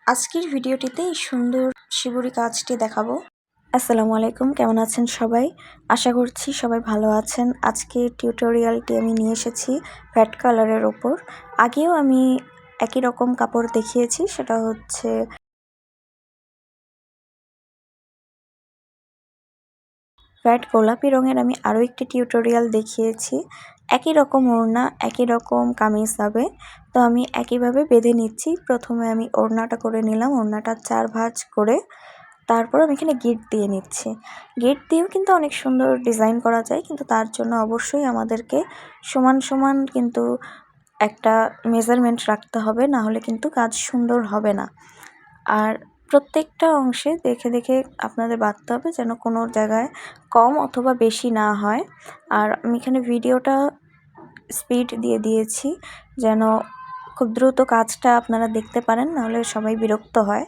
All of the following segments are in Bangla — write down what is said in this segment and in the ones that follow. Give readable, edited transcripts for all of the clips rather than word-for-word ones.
আজকের ভিডিওটিতে এই সুন্দর শিবুরি কাজটি দেখাবো। আসসালামু আলাইকুম, কেমন আছেন সবাই? আশা করছি সবাই ভালো আছেন। আজকে টিউটোরিয়ালটি আমি নিয়ে এসেছি ভ্যাট কালারের ওপর। আগেও আমি একই রকম কাপড় দেখিয়েছি, সেটা হচ্ছে ভ্যাট গোলাপি রঙের। আমি আরও একটি টিউটোরিয়াল দেখিয়েছি, একই রকম ওড়না, একই রকম কামিজ হবে। তো আমি একইভাবে বেঁধে নিচ্ছি। প্রথমে আমি ওড়নাটা করে নিলাম, ওড়নাটা 4 ভাঁজ করে তারপর আমি এখানে গিট দিয়ে নিচ্ছি। গিট দিয়েও কিন্তু অনেক সুন্দর ডিজাইন করা যায়, কিন্তু তার জন্য অবশ্যই আমাদেরকে সমান সমান কিন্তু একটা মেজারমেন্ট রাখতে হবে, না হলে কিন্তু কাজ সুন্দর হবে না। আর প্রত্যেকটা অংশে দেখে দেখে আপনাদের বাঁধতে হবে, যেন কোনো জায়গায় কম অথবা বেশি না হয়। আর আমি এখানে ভিডিওটা স্পিড দিয়ে দিয়েছি, যেন খুব দ্রুত কাজটা আপনারা দেখতে পারেন, নাহলে সবাই বিরক্ত হয়।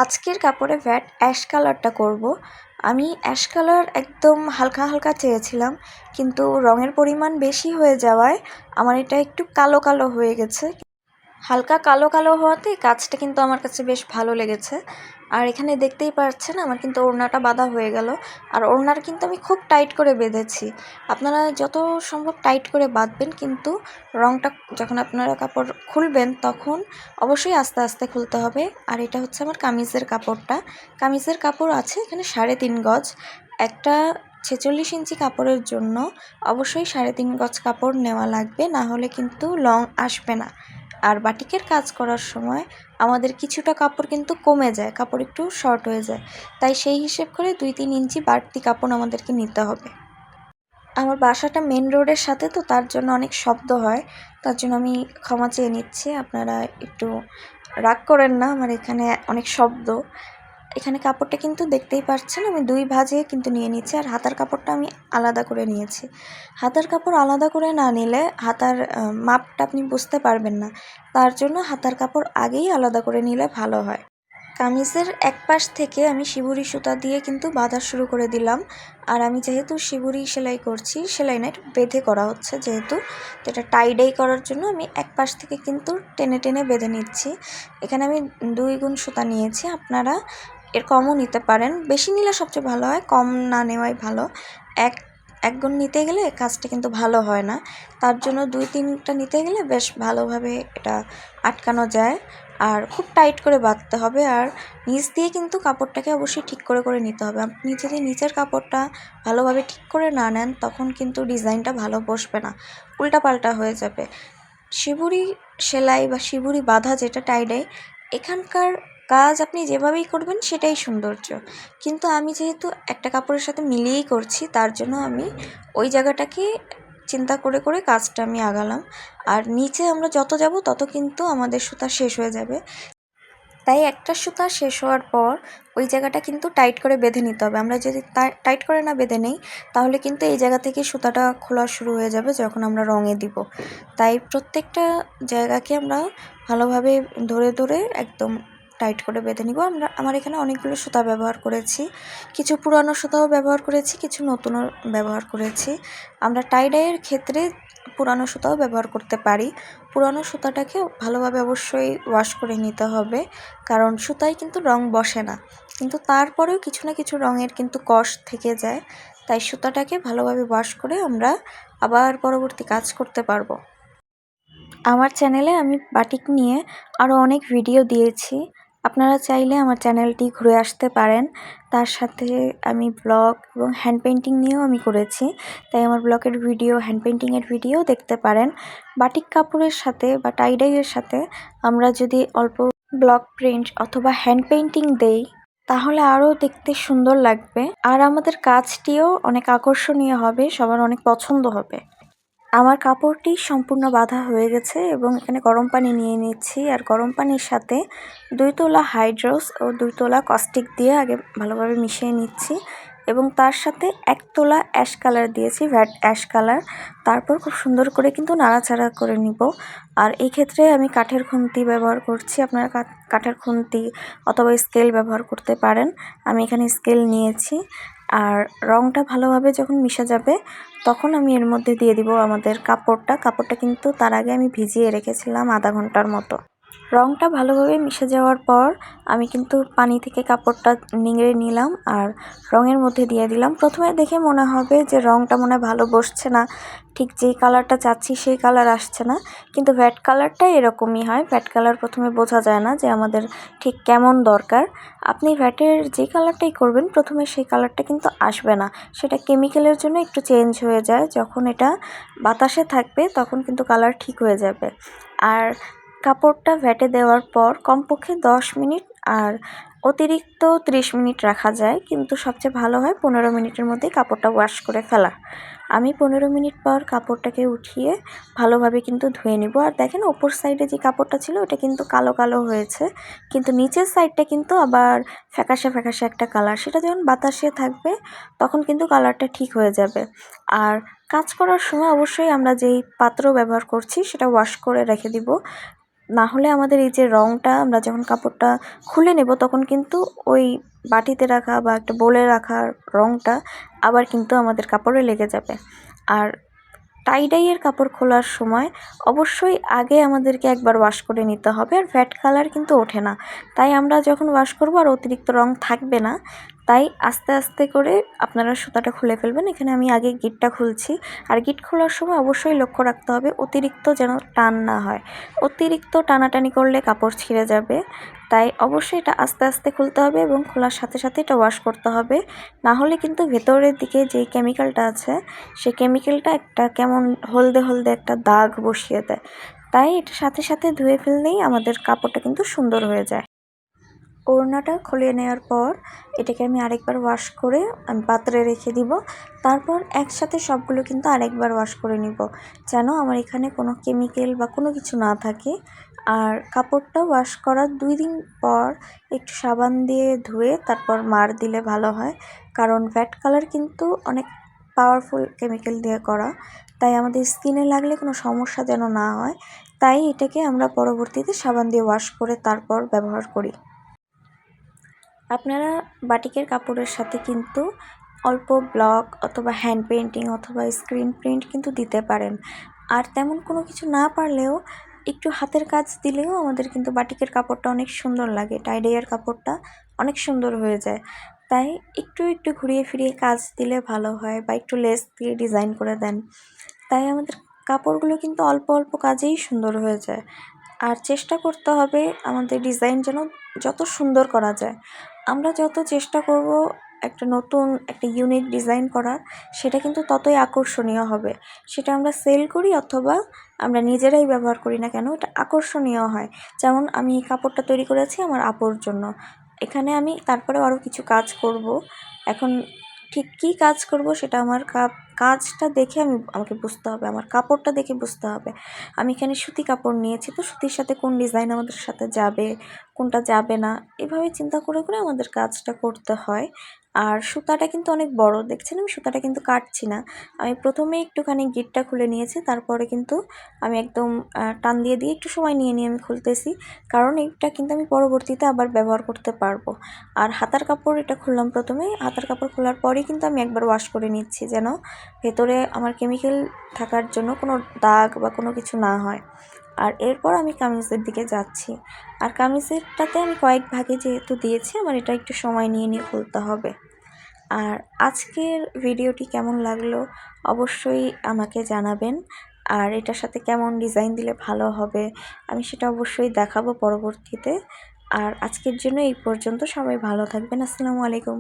আজকের কাপড়ে ভ্যাট অ্যাশ কালারটা করব। আমি অ্যাশ কালার একদম হালকা হালকা চেয়েছিলাম, কিন্তু রঙের পরিমাণ বেশি হয়ে যাওয়ায় আমার এটা একটু কালো কালো হয়ে গেছে। হালকা কালো কালো হওয়াতে কাজটা কিন্তু আমার কাছে বেশ ভালো লেগেছে। আর এখানে দেখতেই পাচ্ছেন আমার কিন্তু ওড়নাটা বাঁধা হয়ে গেল। আর ওড়নাটা কিন্তু আমি খুব টাইট করে বেঁধেছি। আপনারা যত সম্ভব টাইট করে বাঁধবেন, কিন্তু রঙটা যখন আপনারা কাপড় খুলবেন তখন অবশ্যই আস্তে আস্তে খুলতে হবে। আর এটা হচ্ছে আমার কামিজের কাপড়টা। কামিজের কাপড় আছে এখানে 3.5 গজ। একটা 46 ইঞ্চি কাপড়ের জন্য অবশ্যই 3.5 গজ কাপড় নেওয়া লাগবে, না হলে কিন্তু লং আসবে না। আর বাটিকের কাজ করার সময় আমাদের কিছুটা কাপড় কিন্তু কমে যায়, কাপড় একটু শর্ট হয়ে যায়। তাই সেই হিসেব করে 2-3 ইঞ্চি বাড়তি কাপড় আমাদেরকে নিতে হবে। আমার বাসাটা মেন রোডের সাথে, তো তার জন্য অনেক শব্দ হয়, তার জন্য আমি ক্ষমা চেয়ে নিচ্ছি। আপনারা একটু রাগ করেন না, আমার এখানে অনেক শব্দ। এখানে কাপড়টা কিন্তু দেখতেই পাচ্ছেন আমি 2 ভাঁজে কিন্তু নিয়ে নিচ্ছি। আর হাতার কাপড়টা আমি আলাদা করে নিয়েছি। হাতার কাপড় আলাদা করে না নিলে হাতার মাপটা আপনি বুঝতে পারবেন না, তার জন্য হাতার কাপড় আগেই আলাদা করে নিলে ভালো হয়। কামিজের এক পাশ থেকে আমি শিবুরি সুতা দিয়ে কিন্তু বাঁধা শুরু করে দিলাম। আর আমি যেহেতু শিবুরি সেলাই করছি, সেলাই না, একটু বেঁধে করা হচ্ছে যেহেতু, তো এটা টাই ডাই করার জন্য আমি এক পাশ থেকে কিন্তু টেনে টেনে বেঁধে নিচ্ছি। এখানে আমি 2 গুণ সুতা নিয়েছি, আপনারা এর কমও নিতে পারেন। বেশি নিলে সবচেয়ে ভালো হয়, কম না নেওয়াই ভালো। এক গুণ নিতে গেলে কাজটা কিন্তু ভালো হয় না, তার জন্য 2-3টা নিতে গেলে বেশ ভালোভাবে এটা আটকানো যায়। আর খুব টাইট করে বাঁধতে হবে। আর নিচ দিয়ে কিন্তু কাপড়টাকে অবশ্যই ঠিক করে করে নিতে হবে। আপনি যদি নিচের কাপড়টা ভালোভাবে ঠিক করে না নেন, তখন কিন্তু ডিজাইনটা ভালো বসবে না, উল্টাপাল্টা হয়ে যাবে। শিবুরি সেলাই বা শিবুরি বাঁধা, যেটা টাই ডাই, এখানকার কাজ আপনি যেভাবেই করবেন সেটাই সৌন্দর্য। কিন্তু আমি যেহেতু একটা কাপড়ের সাথে মিলিয়েই করছি, তার জন্য আমি ওই জায়গাটাকে চিন্তা করে করে কাজটা আমি আগালাম। আর নিচে আমরা যত যাব তত কিন্তু আমাদের সুতা শেষ হয়ে যাবে, তাই একটা সুতা শেষ হওয়ার পর ওই জায়গাটা কিন্তু টাইট করে বেঁধে নিতে হবে। আমরা যদি টাইট করে না বেঁধে নেই, তাহলে কিন্তু এই জায়গা থেকে সুতাটা খোলা শুরু হয়ে যাবে যখন আমরা রঙে দিব। তাই প্রত্যেকটা জায়গাকে আমরা ভালোভাবে ধরে ধরে একদম টাইট করে বেঁধে নিব। আমার এখানে অনেকগুলো সুতা ব্যবহার করেছি, কিছু পুরানো সুতাও ব্যবহার করেছি, কিছু নতুনও ব্যবহার করেছি। আমরা টাই ডাইয়ের ক্ষেত্রে পুরানো সুতাও ব্যবহার করতে পারি। পুরানো সুতাটাকে ভালোভাবে অবশ্যই ওয়াশ করে নিতে হবে, কারণ সুতায় কিন্তু রং বসে না, কিন্তু তারপরেও কিছু না কিছু রঙের কিন্তু কষ থেকে যায়। তাই সুতাটাকে ভালোভাবে ওয়াশ করে আমরা আবার পরবর্তী কাজ করতে পারবো। আমার চ্যানেলে আমি বাটিক নিয়ে আরও অনেক ভিডিও দিয়েছি, আপনারা চাইলে আমার চ্যানেলটি ঘুরে আসতে পারেন। তার সাথে আমি ব্লগ এবং হ্যান্ড পেইন্টিং নিয়েও আমি করেছি, তাই আমার ব্লগের ভিডিও, হ্যান্ড পেইন্টিংয়ের ভিডিও দেখতে পারেন। বাটিক কাপড়ের সাথে বা টাইডাইয়ের সাথে আমরা যদি অল্প ব্লক প্রিন্ট অথবা হ্যান্ড পেইন্টিং দেই, তাহলে আরও দেখতে সুন্দর লাগবে। আর আমাদের কাজটিও অনেক আকর্ষণীয় হবে, সবার অনেক পছন্দ হবে। আমার কাপড়টি সম্পূর্ণ বাঁধা হয়ে গেছে এবং এখানে গরম পানি নিয়ে নিচ্ছি। আর গরম পানির সাথে 2 তোলা হাইড্রোস ও 2 তোলা কস্টিক দিয়ে আগে ভালোভাবে মিশিয়ে নিচ্ছি, এবং তার সাথে 1 তোলা অ্যাশ কালার দিয়েছি, ভ্যাট অ্যাশ কালার। তারপর খুব সুন্দর করে কিন্তু নাড়াচাড়া করে নিব। আর এই ক্ষেত্রে আমি কাঠের খুন্তি ব্যবহার করছি, আপনারা কাঠের খুন্তি অথবা স্কেল ব্যবহার করতে পারেন। আমি এখানে স্কেল নিয়েছি। আর রঙটা ভালোভাবে যখন মিশে যাবে, তখন আমি এর মধ্যে দিয়ে দিব আমাদের কাপড়টা কিন্তু তার আগে আমি ভিজিয়ে রেখেছিলাম আধা ঘন্টার মতো। রংটা ভালোভাবে মিশে যাওয়ার পর আমি কিন্তু পানি থেকে কাপড়টা নিংড়ে নিলাম আর রঙের মধ্যে দিয়ে দিলাম। প্রথমে দেখে মনে হবে যে রংটা মনে হয় ভালো বসছে না, ঠিক যেই কালারটা চাচ্ছি সেই কালার আসছে না, কিন্তু ভ্যাট কালারটা এরকমই হয়। ভ্যাট কালার প্রথমে বোঝা যায় না যে আমাদের ঠিক কেমন দরকার। আপনি ভ্যাটের যে কালারটাই করবেন প্রথমে সেই কালারটা কিন্তু আসবে না, সেটা কেমিক্যালের জন্য একটু চেঞ্জ হয়ে যায়। যখন এটা বাতাসে থাকবে তখন কিন্তু কালার ঠিক হয়ে যাবে। আর কাপড়টা ভ্যাটে দেওয়ার পর কমপক্ষে 10 মিনিট আর অতিরিক্ত 30 মিনিট রাখা যায়, কিন্তু সবচেয়ে ভালো হয় 15 মিনিটের মধ্যেই কাপড়টা ওয়াশ করে ফেলা। আমি 15 মিনিট পর কাপড়টাকে উঠিয়ে ভালোভাবে কিন্তু ধুয়ে নিব। আর দেখেন ওপর সাইডে যে কাপড়টা ছিল ওটা কিন্তু কালো কালো হয়েছে, কিন্তু নিচের সাইডটা কিন্তু আবার ফ্যাকাশে ফ্যাকাশে একটা কালার। সেটা যখন বাতাসে থাকবে তখন কিন্তু কালারটা ঠিক হয়ে যাবে। আর কাজ করার সময় অবশ্যই আমরা যেই পাত্র ব্যবহার করছি সেটা ওয়াশ করে রেখে দিব, না হলে আমাদের এই যে রঙটা আমরা যখন কাপড়টা খুলে নেব তখন কিন্তু ওই বাটিতে রাখা বা একটা বোলে রাখা রঙটা আবার কিন্তু আমাদের কাপড়ে লেগে যাবে। আর টাই ডাইয়ের কাপড় খোলার সময় অবশ্যই আগে আমাদেরকে একবার ওয়াশ করে নিতে হবে, আর ভ্যাট কালার কিন্তু ওঠে না। তাই আমরা যখন ওয়াশ করব আর অতিরিক্ত রং থাকবে না, তাই আস্তে আস্তে করে আপনারা সুতাটা খুলে ফেলবেন। এখানে আমি আগে গিটটা খুলছি, আর গিট খোলার সময় অবশ্যই লক্ষ্য রাখতে হবে অতিরিক্ত যেন টান না হয়। অতিরিক্ত টানাটানি করলে কাপড় ছিঁড়ে যাবে, তাই অবশ্যই এটা আস্তে আস্তে খুলতে হবে এবং খোলার সাথে সাথে এটা ওয়াশ করতে হবে। না হলে কিন্তু ভেতরের দিকে যে কেমিক্যালটা আছে সেই কেমিক্যালটা একটা কেমন হলদে হলদে একটা দাগ বসিয়ে দেয়। তাই এটা সাথে সাথে ধুয়ে ফেললেই আমাদের কাপড়টা কিন্তু সুন্দর হয়ে যায়। ওড়নাটা খুলে নেওয়ার পর এটাকে আমি আরেকবার ওয়াশ করে আমি পাত্রে রেখে দিব। তারপর একসাথে সবগুলো কিন্তু আরেকবার ওয়াশ করে নিব, যেন আমার এখানে কোনো কেমিক্যাল বা কোনো কিছু না থাকে। আর কাপড়টা ওয়াশ করার 2 দিন পর একটু সাবান দিয়ে ধুয়ে তারপর মার দিলে ভালো হয়, কারণ ভ্যাট কালার কিন্তু অনেক পাওয়ারফুল কেমিক্যাল দিয়ে করা, তাই আমাদের স্কিনে লাগলে কোনো সমস্যা যেন না হয়। তাই এটাকে আমরা পরবর্তীতে সাবান দিয়ে ওয়াশ করে তারপর ব্যবহার করি। আপনারা বাটিকের কাপড়ের সাথে কিন্তু অল্প ব্লক অথবা হ্যান্ড পেইন্টিং অথবা স্ক্রিন প্রিন্ট কিন্তু দিতে পারেন। আর তেমন কোনো কিছু না পারলেও একটু হাতের কাজ দিলেও আমাদের কিন্তু বাটিকের কাপড়টা অনেক সুন্দর লাগে, টাই ডাইয়ের কাপড়টা অনেক সুন্দর হয়ে যায়। তাই একটু একটু ঘুরিয়ে ফিরিয়ে কাজ দিলে ভালো হয়, বা একটু লেস দিয়ে ডিজাইন করে দেন। তাই আমাদের কাপড়গুলো কিন্তু অল্প অল্প কাজেই সুন্দর হয়ে যায়। আর চেষ্টা করতে হবে আমাদের ডিজাইন যেন যত সুন্দর করা যায়। আমরা যত চেষ্টা করব একটা নতুন একটা ইউনিক ডিজাইন করার, সেটা কিন্তু ততই আকর্ষণীয় হবে। সেটা আমরা সেল করি অথবা আমরা নিজেরাই ব্যবহার করি না কেন, এটা আকর্ষণীয় হয়। যেমন আমি এই কাপড়টা তৈরি করেছি আমার আপুর জন্য। এখানে আমি তারপরে আরও কিছু কাজ করব। এখন ঠিক কী কাজ করব সেটা আমার কাজটা দেখে আমাকে বুঝতে হবে, আমার কাপড়টা দেখে বুঝতে হবে। আমি এখানে সুতি কাপড় নিয়েছি, তো সুতির সাথে কোন ডিজাইন আমাদের সাথে যাবে, কোনটা যাবে না, এভাবে চিন্তা করে করে আমাদের কাজটা করতে হয়। আর সুতাটা কিন্তু অনেক বড়, দেখছেন আমি সুতাটা কিন্তু কাটছি না। আমি প্রথমে একটুখানি গিটটা খুলে নিয়েছি, তারপরে কিন্তু আমি একদম টান দিয়ে দিয়ে একটু সময় নিয়ে নিয়ে আমি খুলতেছি, কারণ এটা কিন্তু আমি পরবর্তীতে আবার ব্যবহার করতে পারবো। আর হাতার কাপড় এটা খুললাম প্রথমে, হাতার কাপড় খোলার পরেই কিন্তু আমি একবার ওয়াশ করে নিচ্ছি, যেন ভেতরে আমার কেমিক্যাল থাকার জন্য কোনো দাগ বা কোনো কিছু না হয়। আর এরপর আমি কামিজের দিকে যাচ্ছি। আর কামিজেরটাতে আমি কয়েক ভাগে যেহেতু দিয়েছি, আমার এটা একটু সময় নিয়ে নিয়ে খুলতে হবে। আর আজকের ভিডিওটি কেমন লাগলো অবশ্যই আমাকে জানাবেন। আর এটার সাথে কেমন ডিজাইন দিলে ভালো হবে আমি সেটা অবশ্যই দেখাবো পরবর্তীতে। আর আজকের জন্য এই পর্যন্ত, সবাই ভালো থাকবেন। আসসালামু আলাইকুম।